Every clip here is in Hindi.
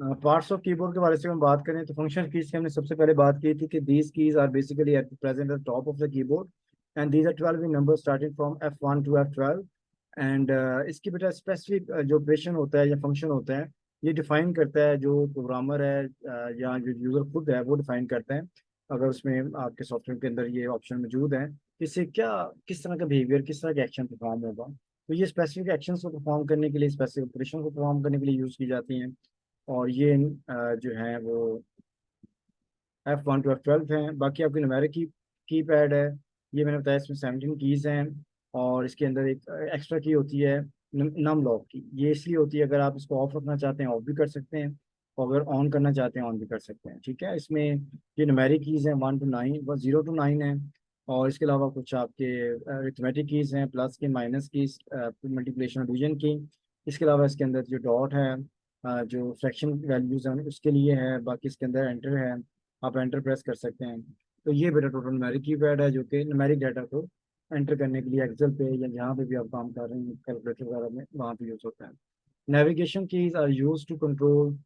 पार्ट्स ऑफ कीबोर्ड के बारे से हम बात करें तो फंक्शन कीज की हमने सबसे पहले बात की थी कि these keys are basically at present at top of the keyboard and these are 12 in number starting from F1 to F12 and इसकी बेटा स्पेसिफिक जो ऑपरेशन होता है या फंक्शन होता है ये डिफाइन करता है जो प्रोग्रामर है या जो यूजर खुद है वो डिफाइन करते हैं। अगर उसमें आपके सॉफ्टवेयर के अंदर ये ऑप्शन मौजूद है इससे क्या किस तरह का बिहेवियर किस तरह का एक्शन परफॉर्म होगा, तो ये स्पेसिफिक एक्शन को परफॉर्म करने के लिए स्पेसिफिक ऑपरेशन को परफॉर्म करने के लिए यूज की जाती हैं। और ये जो है वो F1 to F12 हैं। बाकी आपकी न्यूमेरिक की पैड है, ये मैंने बताया इसमें 17 कीज हैं। और इसके अंदर एक एक्स्ट्रा की होती है नम लॉक की, ये इसलिए होती है अगर आप इसको ऑफ रखना चाहते हैं ऑफ भी कर सकते हैं और अगर ऑन करना चाहते हैं ऑन भी कर सकते हैं। ठीक है, इसमें ये न्यूमेरिक कीज हैं 1 to 9 बस 0 to 9 है। और इसके अलावा कुछ आपके अरिथमेटिक कीज हैं प्लस की माइनस की मल्टीप्लिकेशन डिवीजन की। इसके अलावा इसके अंदर जो डॉट है जो फ्रैक्शन वैल्यूज हैं उसके लिए है। बाकी इसके अंदर एंटर है, आप एंटर प्रेस कर सकते हैं। तो ये बेटा टोटल न्यूमेरिक कीपैड है जो कि न्यूमेरिक डाटा को एंटर करने के लिए एक्सेल पे या जहाँ पे भी आप काम कर रहे हैं कैलकुलेटर वगैरह में वहाँ पे यूज होता है। Navigation keys are use to control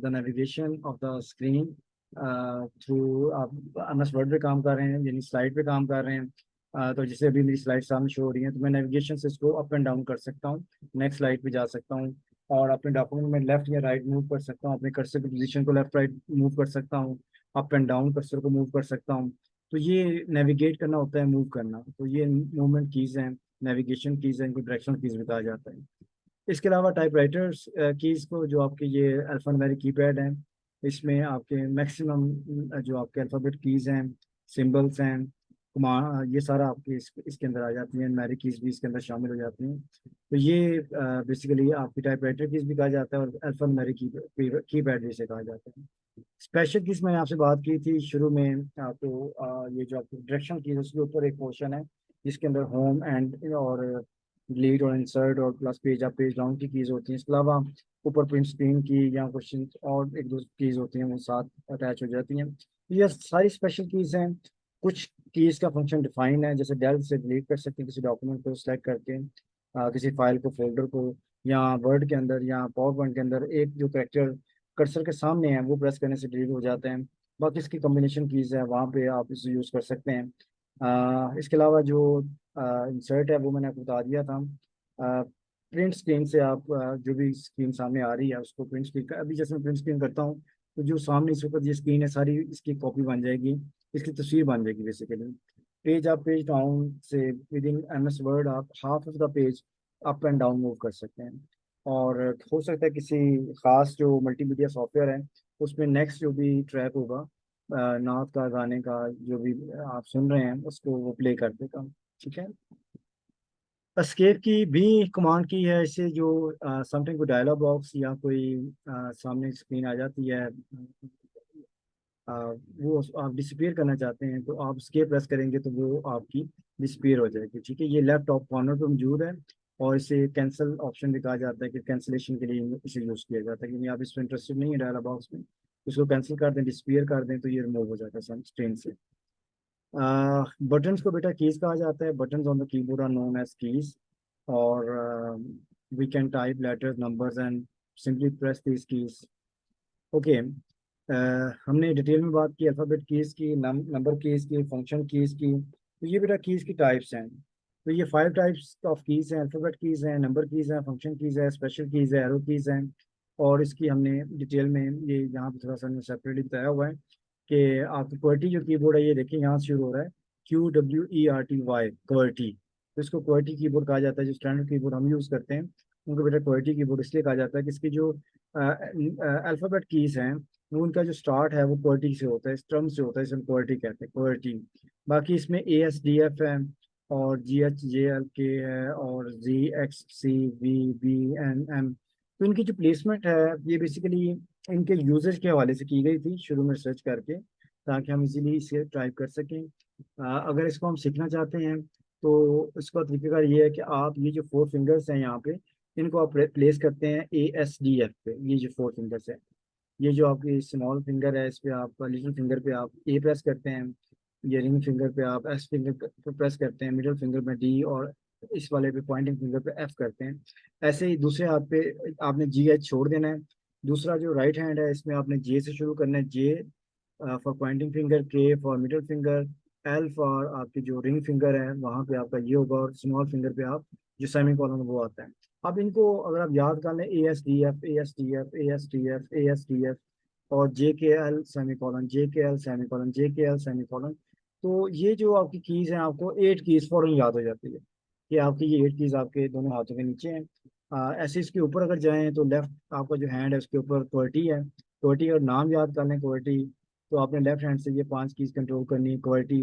the navigation of the screen through. आप एम एस वर्ड पे काम कर रहे हैं यानी स्लाइड पे काम कर रहे हैं तो जैसे अभी मेरी स्लाइड सामने शो हो रही है तो मैं नेविगेशन से इसको अप एंड डाउन कर सकता हूँ, नेक्स्ट स्लाइड पे जा सकता हूँ और अपने डॉक्यूमेंट में लेफ्ट या राइट मूव कर सकता हूँ, अपने कर्सर की पोजीशन को लेफ्ट राइट मूव कर सकता हूँ, अप एंड डाउन कर्सर को मूव कर सकता हूँ। तो ये नेविगेट करना होता है मूव करना, तो ये मूवमेंट कीज हैं, नेविगेशन कीज हैं, इनको डायरेक्शनल कीज बताया जाता है। इसके अलावा टाइपराइटर्स कीज को जो आपके ये अल्फान्यूमेरिक कीपैड हैं इसमें आपके मैक्सिमम जो आपके अल्फ़ाबेट कीज हैं सिंबल्स हैं ये सारा आपके इसके अंदर आ जाती हैं, न्यूमेरिक कीज भी इसके अंदर शामिल हो जाती हैं। तो ये बेसिकली आपकी टाइपराइटर कीज भी कहा जाता है और अल्फान्यूमेरिक कीपैड भी इसे कहा जाता है। स्पेशल कीज मैंने आपसे बात की थी शुरू में आपको ये जो आपकी डायरेक्शन कीज उसके ऊपर एक पोर्शन है जिसके अंदर होम एंड और डिलीट और इंसर्ट और plus page up page down की कीज होती हैं। इसके अलावा ऊपर प्रिंट स्क्रीन की या क्वेश्चन और एक दो कीज होती हैं वो साथ अटैच हो जाती हैं। तो ये सारी स्पेशल कीज हैं। कुछ कीज का फंक्शन डिफाइन है जैसे डेल से डिलीट कर सकते हैं किसी डॉक्यूमेंट को सिलेक्ट करके किसी फाइल को फोल्डर को या वर्ड के अंदर या पावर पॉइंट के अंदर एक जो करेक्टर कर्सर के सामने है वो प्रेस करने से डिलीट हो जाते हैं। बाकी इसकी कम्बिनेशन कीज है वहाँ पे आप इसे यूज़ कर सकते हैं। इसके अलावा जो इंसर्ट है वो मैंने आपको बता दिया था। प्रिंट स्क्रीन से आप जो भी स्क्रीन सामने आ रही है उसको प्रिंट स्क्रीन का अभी जैसे मैं प्रिंट स्क्रीन करता हूँ तो जो सामने इस वक्त ये स्क्रीन है सारी इसकी कॉपी बन जाएगी, इसकी तस्वीर बन जाएगी बेसिकली। पेज आप पेज डाउन से within M S Word आप half of the page up and down move कर सकते हैं। और हो सकता है किसी खास जो मल्टीमीडिया सॉफ्टवेयर है उसमें नेक्स्ट जो भी ट्रैक होगा नात का गाने का जो भी आप सुन रहे हैं उसको वो प्ले कर देगा। ठीक है, एस्केप की भी कमांड की है इससे जो समथिंग कोई डायलॉग बॉक्स या कोई सामने स्क्रीन आ जाती है वो आप डिसपियर करना चाहते हैं तो आप स्केप प्रेस करेंगे तो वो आपकी डिसपियर हो जाएगी। ठीक है, ये लेफ्ट टॉप कॉर्नर पे मौजूद है और इसे कैंसिल ऑप्शन भी कहा जाता है कि कैंसिलेशन के लिए इसे यूज़ किया जाता है कि आप इसमें इंटरेस्टेड नहीं है डायलॉग बॉक्स में उसको कैंसिल कर दें डिसपियर कर दें तो ये रिमूव हो जाता है स्क्रीन से। बटन्स को बेटा कीज कहा जाता है, buttons on the keyboard are known as keys और we can type letters numbers and simply press these keys. Okay, हमने डिटेल में बात की अल्फ़ाबेट कीज की, नंबर कीज की, फंक्शन कीज की। तो ये बेटा कीज की टाइप्स हैं। तो ये 5 टाइप्स ऑफ कीज हैं, अल्फ़ाबेट कीज हैं, नंबर कीज हैं, फंक्शन कीज है, स्पेशल कीज है, एरो कीज हैं। और इसकी हमने डिटेल में ये यहाँ पे थोड़ा सा सेपरेटली बताया हुआ है कि आपकी क्वर्टी जो कीबोर्ड है ये देखिए यहाँ से शुरू हो रहा है QWERTY क्वर्टी। तो इसको क्वर्टी कीबोर्ड कहा जाता है। जो स्टैंडर्ड कीबोर्ड हम यूज़ करते हैं उनको बेटा क्वर्टी कीबोर्ड इसलिए कहा जाता है कि इसकी जो अल्फ़ाबेट कीज हैं वो उनका जो स्टार्ट है वो क्वर्टी से होता है, इस टर्म से होता है, इसे हम क्वर्टी कहते हैं क्वर्टी। बाकी इसमें ASDF है और GHJLK है और ZXCVBNM। तो इनकी जो प्लेसमेंट है ये बेसिकली इनके यूजर्स के हवाले से की गई थी शुरू में रिसर्च करके ताकि हम इजीली इसे टाइप कर सकें। अगर इसको हम सीखना चाहते हैं तो इसका तरीकेकार ये है कि आप ये जो 4 फिंगर्स हैं यहाँ पे इनको आप प्लेस करते हैं ASDF पे। ये जो 4 फिंगर्स है ये जो आपकी स्मॉल फिंगर है इस पे आप लिटिल फिंगर पे आप A प्रेस करते हैं, ये रिंग फिंगर पे आप S फिंगर पे प्रेस करते हैं, मिडिल फिंगर में D और इस वाले पे पॉइंटिंग फिंगर पे F करते हैं। ऐसे ही दूसरे हाथ पे आपने GH छोड़ देना है दूसरा जो राइट हैंड है इसमें आपने जे से शुरू करना है। जे फॉर पॉइंटिंग फिंगर, के for middle finger, L for आपकी जो रिंग फिंगर है वहाँ पे आपका ये होगा, और स्मॉल फिंगर पे आप जो सेमी कॉलन वो आता है। अब इनको अगर आप याद कर लें, A S D F, A S D F, A S D F, A S D F, और जे के एल सेमी कॉलन, जे के एल सेमी कॉलन, जे के एल सेमी कॉलन। तो ये जो आपकी कीज हैं आपको 8 कीज फौरन याद हो जाती है कि आपकी ये 8 कीज आपके दोनों हाथों के नीचे हैं। ऐसे इसके ऊपर अगर जाएं तो लेफ्ट आपका जो हैंड है उसके ऊपर क्वर्टी है। क्वर्टी और नाम याद कर लें क्वर्टी, तो आपने लेफ्ट हैंड से ये 5 कीज कंट्रोल करनी है क्वर्टी।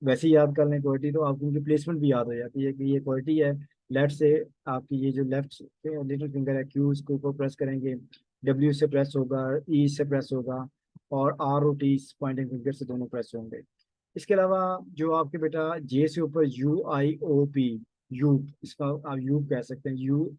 वैसे ही याद कर लें क्वर्टी, तो आपको उनकी प्लेसमेंट भी याद हो जाती है कि ये क्वर्टी है। लेफ्ट से आपकी ये जो लेफ्ट लिटिल फिंगर है क्यू, इसके ऊपर प्रेस करेंगे, डब्ल्यू से प्रेस होगा, ई से प्रेस होगा, और आर और टी पॉइंटिंग फिंगर से दोनों प्रेस होंगे। इसके अलावा जो आपके बेटा जे से ऊपर यू आई ओ पी, यूप, इसका आप यूप कह सकते हैं, यू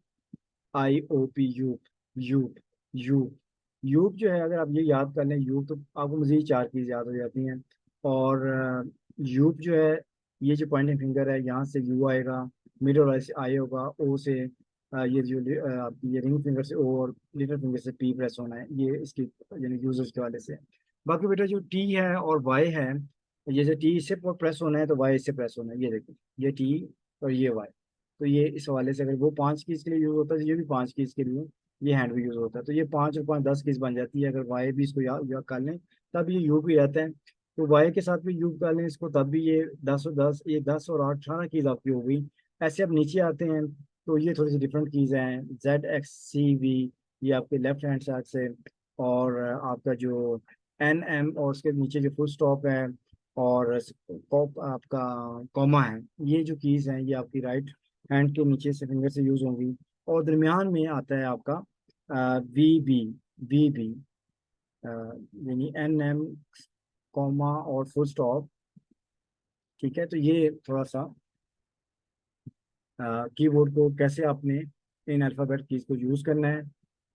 आई ओ पी, यूप, यूप, यूप। यूप जो है अगर आप ये याद कर लें यूप, तो आपको मजीद 4 कीज याद हो जाती हैं। और यूप जो है, ये जो पॉइंटिंग फिंगर है यहाँ से यू आएगा, मिडल वाले से आई होगा, ओ से ये जो आपकी ये रिंग फिंगर से ओ, और लिटिल फिंगर से पी प्रेस होना है, ये इसकी यानी यूजर्स के वाले से। बाकी बेटा जो टी है और वाई है, ये जो टी से प्रेस होना है तो वाई से प्रेस होना है, ये देखो, ये टी और ये वाई। तो ये इस हवाले से अगर वो 5 कीज के लिए यूज होता है तो ये भी 5 कीज के लिए ये हैंड भी यूज होता है। तो ये 5 और 5 10 कीज बन जाती है। अगर वाई भी इसको याद कर लें तब ये यू भी रहता है, तो वाई के साथ भी यू कर लें इसको तब भी ये 10 और 10, ये 10 और 8 18 कीज आपकी हो गई। ऐसे अब नीचे आते हैं तो ये थोड़ी सी डिफरेंट कीज हैं, जेड एक्स सी वी, ये आपके लेफ्ट हैंड साइड से। और आपका जो एन एम और उसके नीचे जो फुल स्टॉप है, और आपका कॉमा है, ये जो कीज हैं ये आपकी राइट हैंड के नीचे से फिंगर से यूज होंगी। और दरमियान में आता है आपका वी बी, वी बी, यानी एन एम, कॉमा और फुल स्टॉप। ठीक है, तो ये थोड़ा सा कीबोर्ड को कैसे आपने इन अल्फ़ाबेट कीज को यूज़ करना है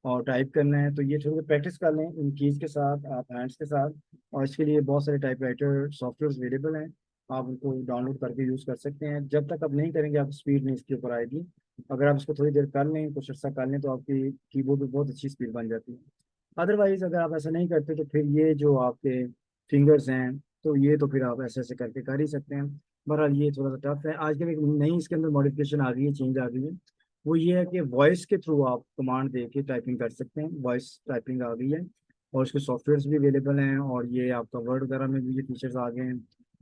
और टाइप करना है, तो ये थोड़ी प्रैक्टिस कर लें इन कीज के साथ, आप हैंड्स के साथ। और इसके लिए बहुत सारे टाइपराइटर सॉफ्टवेयर अवेलेबल हैं, आप उनको डाउनलोड करके यूज़ कर सकते हैं। जब तक आप नहीं करेंगे आप स्पीड नहीं इसके ऊपर आएगी। अगर आप इसको थोड़ी देर कर लें, कुछ अर्सा कर लें, तो आपकी कीबोर्ड में बहुत अच्छी स्पीड बन जाती है। अदरवाइज अगर आप ऐसा नहीं करते तो फिर ये जो आपके फिंगर्स हैं, तो ये तो फिर आप ऐसे ऐसे करके कर ही सकते हैं। बहरहाल ये थोड़ा सा टफ है। आजकल एक नई इसके अंदर मॉडिफिकेशन आ गई है, चेंज आ गई है, वो ये है कि वॉइस के थ्रू आप कमांड दे के टाइपिंग कर सकते हैं। वॉइस टाइपिंग आ गई है और उसके सॉफ्टवेयर्स भी अवेलेबल हैं, और ये आपका वर्ड वगैरह में भी ये फीचर्स आ गए हैं,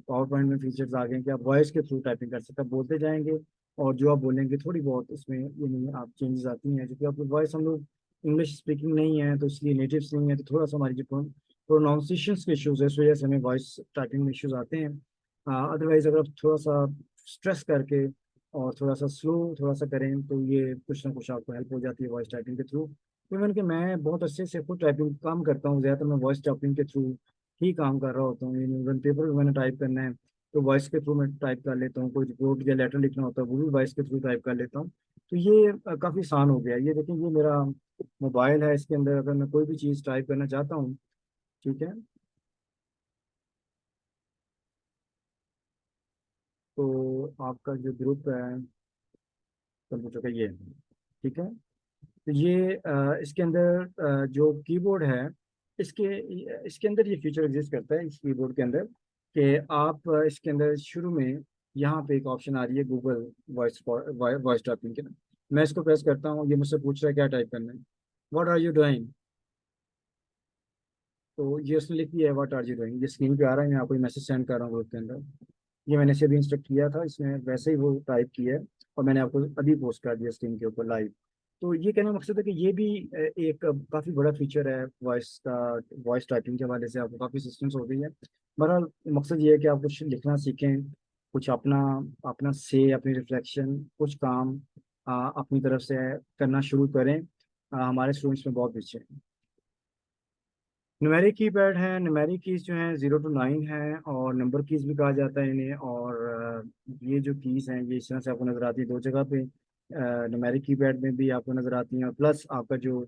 पावर पॉइंट में फीचर्स आ गए हैं कि आप वॉइस के थ्रू टाइपिंग कर सकते हैं। आप बोलते जाएंगे और जो आप बोलेंगे थोड़ी बहुत उसमें ये नहीं आप चेंजेस आती हैं, क्योंकि आपकी वॉइस हम लोग इंग्लिश स्पीकिंग नहीं है तो इसलिए नेटिव नहीं है, तो थोड़ा सा हमारी जो प्रोनाउंसिएशन के इशूज़ है, इस वजह से हमें वॉइस टाइपिंग में इशूज़ आते हैं। अदरवाइज अगर आप थोड़ा सा स्ट्रेस करके और थोड़ा सा स्लो थोड़ा सा करें तो ये कुछ ना कुछ आपको हेल्प हो जाती है वॉइस टाइपिंग के थ्रू। इवन कि मैं बहुत अच्छे से खुद टाइपिंग काम करता हूँ, ज़्यादातर मैं वॉइस टाइपिंग के थ्रू ही काम कर रहा होता हूँ। इवन पेपर भी मैंने टाइप करना है तो वॉइस के थ्रू मैं टाइप कर लेता हूँ, कोई रिपोर्ट या लेटर लिखना होता है वो भी वॉइस के थ्रू टाइप कर लेता हूँ। तो ये काफ़ी आसान हो गया। ये देखिए, ये मेरा मोबाइल है, इसके अंदर अगर मैं कोई भी चीज़ टाइप करना चाहता हूँ, ठीक है, तो आपका जो ग्रुप है कंप्यूटर का ये है, ठीक है। तो ये इसके अंदर जो कीबोर्ड है, इसके इसके अंदर ये फीचर एग्जिस्ट करता है इस कीबोर्ड के अंदर कि आप इसके अंदर शुरू में यहाँ पे एक ऑप्शन आ रही है गूगल वॉइस, वॉइस टाइपिंग के ना। मैं इसको प्रेस करता हूँ, ये मुझसे पूछ रहा है क्या टाइप करना है, व्हाट आर यू डूइंग। तो ये उसने लिख दिया है व्हाट आर यू डूइंग, ये स्क्रीन पे आ रहा है, मैं आपको मैसेज सेंड कर रहा हूँ ग्रुप के अंदर। ये मैंने इसे भी इंस्ट्रक्ट किया था, इसने वैसे ही वो टाइप किया है और मैंने आपको अभी पोस्ट कर दिया स्क्रीन के ऊपर लाइव। तो ये कहने का मकसद है कि ये भी एक काफ़ी बड़ा फीचर है वॉइस का। वॉइस टाइपिंग के हवाले से आपको काफ़ी असिस्टेंस हो गई है। बहरहाल मकसद ये है कि आप कुछ लिखना सीखें, कुछ अपना अपना से अपनी रिफ्लेक्शन कुछ काम अपनी तरफ से करना शुरू करें। हमारे स्टूडेंट्स में बहुत पीछे हैं। न्यूमेरिक कीपैड है, न्यूमेरिक कीज जो हैं 0 to 9 है, और नंबर कीज भी कहा जाता है इन्हें। और ये जो कीज हैं ये इस तरह से आपको नजर आती है दो जगह पे, न्यूमेरिक कीपैड में भी आपको नजर आती हैं, और प्लस आपका जो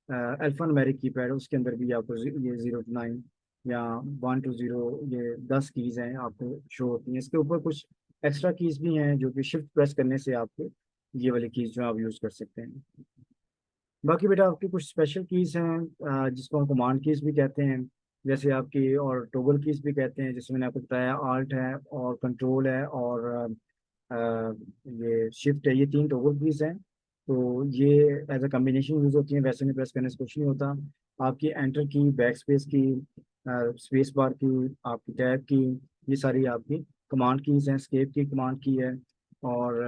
अल्फा न्यूमेरिक कीपैड है उसके अंदर भी आपको ये 0 to 9 या 1 to 0, ये 10 कीज हैं आपको शो होती हैं। इसके ऊपर कुछ एक्स्ट्रा कीज भी हैं जो कि शिफ्ट प्रेस करने से आपको ये वाली कीज जो आप यूज़ कर सकते हैं। बाकी बेटा आपकी कुछ स्पेशल कीज हैं जिसको हम कमांड कीज भी कहते हैं, जैसे आपकी, और टोगल कीज भी कहते हैं, जिसमें मैंने आपको बताया आल्ट है और कंट्रोल है और ये शिफ्ट है, ये तीन टोगल कीज हैं। तो ये एज अ कम्बिनेशन यूज होती हैं, वैसे नहीं प्रेस करने से कुछ नहीं होता। आपकी एंटर की, बैक स्पेस की, स्पेस बार की, आपकी टैब की, ये सारी आपकी कमांड कीज हैं। स्केप की कमांड की है, और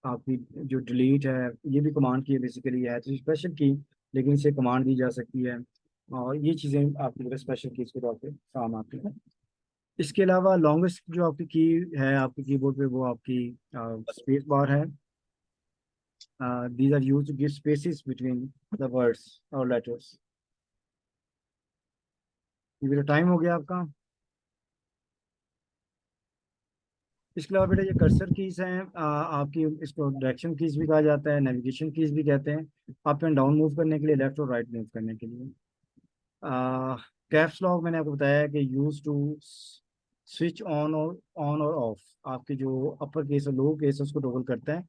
आपकी जो डिलीट है ये भी कमांड की है, बेसिकली है तो स्पेशल की, लेकिन इसे कमांड दी जा सकती है। और ये चीज़ें आपकी स्पेशल कीज के तौर पे काम आती हैं। इसके अलावा लॉन्गेस्ट जो आपकी की है आपके कीबोर्ड पे, वो आपकी स्पेस बार है। These are use to give spaces between the words और लेटर्स। ये मेरा टाइम हो गया आपका। इसके अलावा बेटा ये कर्सर कीज हैं, आपकी इसको डायरेक्शन कीज भी कहा जाता है, नेविगेशन कीज भी कहते हैं, अप एंड डाउन मूव करने के लिए, लेफ्ट और राइट मूव करने के लिए। कैप्स लॉक मैंने आपको बताया है कि यूज टू स्विच ऑन और ऑफ, आपके जो अपर केस और लोअर केस है उसको टॉगल करता है।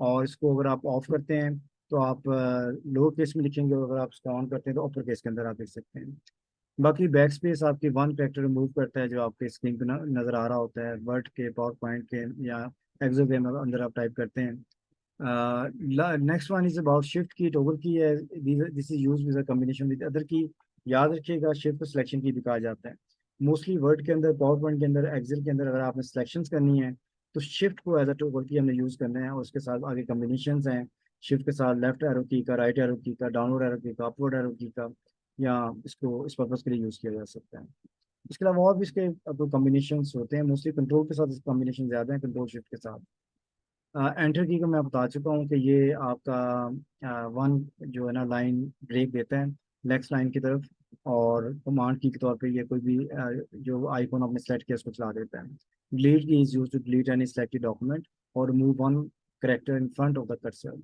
और इसको अगर आप ऑफ करते हैं तो आप लोअर केस में लिखेंगे, और अगर आप इसको ऑन करते हैं तो अपर केस के अंदर आप लिख सकते हैं। बाकी बैक स्पेस आपकी वन कैरेक्टर रिमूव करता है, जो आपके स्क्रीन पे नजर आ रहा होता है, वर्ड के, पावर पॉइंट के, या एक्सेल के अंदर आप टाइप करते हैं। Next one is about shift की, टॉगल की है, this is use with combination with other की। याद रखिएगा शिफ्ट को सिलेक्शन की भी कहा जाता है। मोस्टली वर्ड के अंदर, पावर पॉइंट के अंदर, एक्सेल के अंदर अगर आपने सिलेक्शंस करनी है तो शिफ्ट को एज अ टॉगल की हमने यूज करना है, और उसके साथ आगे कॉम्बिनेशंस हैं। शिफ्ट के साथ लेफ्ट एरो की का, राइट एरो की का, डाउनवर्ड एरो की का, अपवर्ड एरो की का, या इसको इस पर्पज के लिए यूज किया जा सकता है। इसके अलावा और भी इसके कॉम्बिनेशन होते हैं, मोस्टली कंट्रोल के साथ इसके कॉम्बिनेशन ज्यादा है, कंट्रोल शिफ्ट के साथ। एंटर की का मैं बता चुका हूँ कि ये आपका वन जो है ना लाइन ब्रेक देता है नेक्स्ट लाइन की तरफ, और कमांड की के तौर पे ये कोई भी जो आइकॉन आपने सेलेक्ट किया उसको चला देता है। Delete key is use to delete any selected document और move one character in front of the cursor.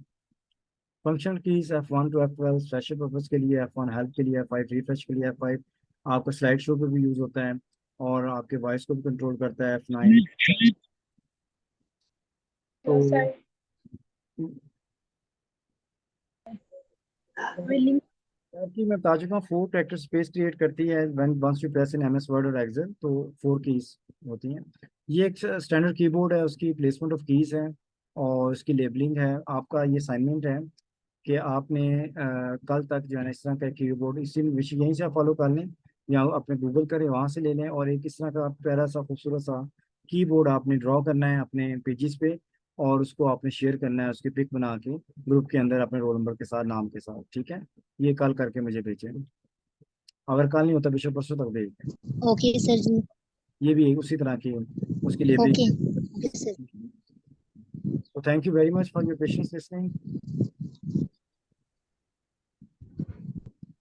Function keys F1 to F12 special purpose के लिए, F1 हेल्प के लिए, F5 रिफ्रेश के लिए, F5 आपका स्लाइड शो पे भी यूज होता है, और आपके वॉइस को भी कंट्रोल करता है F9। तो कि मैं बता चुका हूँ, फोर कैरेक्टर स्पेस क्रिएट करती है when once you press in MS word और एक्सेल, तो फोर कीज होती हैं। ये एक स्टैंडर्ड कीबोर्ड है, उसकी प्लेसमेंट ऑफ कीज है और उसकी लेबलिंग है। आपका ये असाइनमेंट है कि आपने कल तक जो है ना इस तरह का कीबोर्ड इसी विषय यहीं से आप फॉलो कर लें, या अपने गूगल करें वहाँ से ले लें, और एक इस तरह का प्यारा सा खूबसूरत सा कीबोर्ड आपने ड्रॉ करना है अपने पेजेस पे, और उसको आपने शेयर करना है, उसकी पिक बना के ग्रुप के अंदर अपने रोल नंबर के साथ, नाम के साथ, ठीक है। ये कल करके मुझे भेजें, अगर कल नहीं होता विषय परसों तक भेज दें। Okay sir ji. ये भी उसी तरह की उसकी लेबलिंग ओके है। Okay sir. तो thank you very much for your patience listening.